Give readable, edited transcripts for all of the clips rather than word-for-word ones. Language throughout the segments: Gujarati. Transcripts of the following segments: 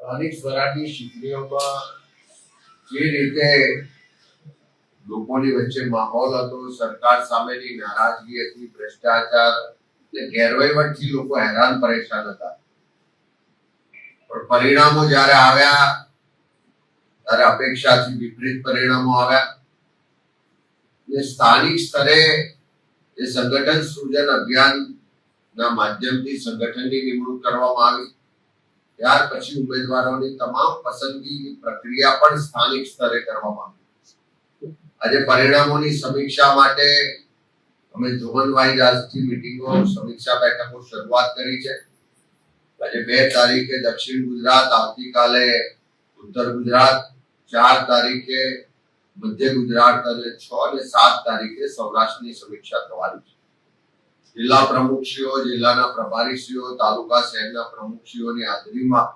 સ્થાનિક સ્વરાજની ચૂંટણીઓમાં જે રીતે લોકોની વચ્ચે માહોલ હતો, સરકાર સામેની નારાજગી હતી, ભ્રષ્ટાચાર અને ગેરવહીવટથી લોકો હેરાન પરેશાન હતા, પણ પરિણામો જ્યારે આવ્યા ત્યારે અપેક્ષાથી વિપરીત પરિણામો આવ્યા. સ્થાનિક સ્તરે એ સંગઠન સૃજન અભિયાનના માધ્યમથી સંગઠનની નિમણૂક કરવામાં આવી. ત્યાર પછી ઉમેદવારોની તમામ પસંદગીની પ્રક્રિયા પણ સ્થાનિક સ્તરે કરવામાં આવી. આજે પરિણામોની સમીક્ષા માટે અમે ઝોન વાઇઝ આજથી મીટિંગો, સમીક્ષા બેઠકો શરૂઆત કરી છે. આજે 2 તારીખે દક્ષિણ ગુજરાત, આવતીકાલે ઉત્તર ગુજરાત, 4 તારીખે મધ્ય ગુજરાત અને 6 અને 7 તારીખે સૌરાષ્ટ્રની સમીક્ષા થવાની છે. જિલ્લા પ્રમુખશ્રીઓ, જિલ્લાના પ્રભારીશ્રીઓ, તાલુકા શહેરના પ્રમુખશ્રીઓની હાજરીમાં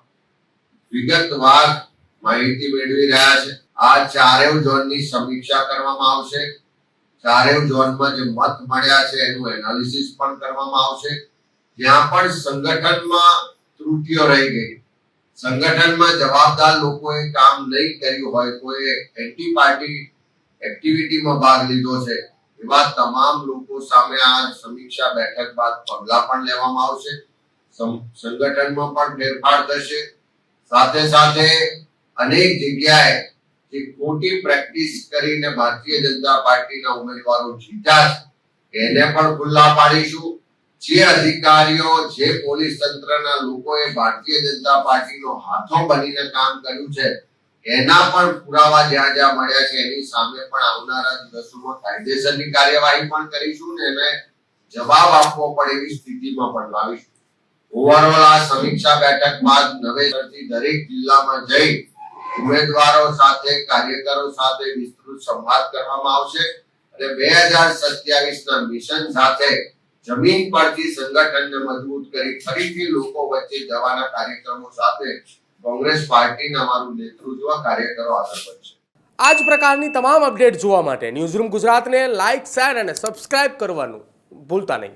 વિગતવાર માહિતી મેળવી રહ્યા છે. આ 4 ઝોનની સમીક્ષા કરવામાં આવશે. 4 ઝોનમાં જે મત મળ્યા છે એનું એનાલિસિસ પણ કરવામાં આવશે. જ્યાં પણ સંગઠનમાં ત્રુટિઓ રહી ગઈ, સંગઠનમાં જવાબદાર લોકોએ કામ નહીં કર્યું હોય, કોઈ એન્ટી પાર્ટી એક્ટિવિટીમાં ભાગ લીધો છે, એવા તમામ લોકો સામે આ સમીક્ષા બેઠક બાદ પગલાં પણ લેવામાં આવશે. સંગઠનમાં પણ ફેરફાર થશે. સાથે સાથે અનેક જગ્યાએ જે ખોટી પ્રેક્ટિસ કરીને ભારતીય જનતા પાર્ટીના ઉમેદવારો જીત્યા છે એને પણ ખુલ્લા પાડીશું. જે અધિકારીઓ, જે પોલીસ તંત્રના લોકોએ ભારતીય જનતા પાર્ટીનો હાથો બનીને કામ કર્યું છે એના પણ પુરાવા જ્યાં જ્યાં મળ્યા છે એની સામે પણ આવનારા દિવસોમાં કાયદેસરની કાર્યવાહી પણ કરીશું ને એને જવાબ આપવો પડે એવી સ્થિતિમાં પણ લાવીશું. ઓવરઓલ આ સમીક્ષા બેઠક બાદ નવેસરથી દરેક જિલ્લામાં જઈ ઉમેદવારો સાથે, કાર્યકરો સાથે વિસ્તૃત સંવાદ કરવામાં આવશે અને 2027ના મિશન સાથે જમીન પરથી સંગઠનને મજબૂત કરી ફરીથી લોકો વચ્ચે જવાના કાર્યક્રમો સાથે કોંગ્રેસ પાર્ટીના અમારું નેતૃત્વ, કાર્યકરો આગળ વધશે. આ જ પ્રકારની તમામ અપડેટ જોવા માટે ન્યૂઝરૂમ ગુજરાતને લાઇક, શેર અને સબસ્ક્રાઇબ કરવાનું ભૂલતા નહીં.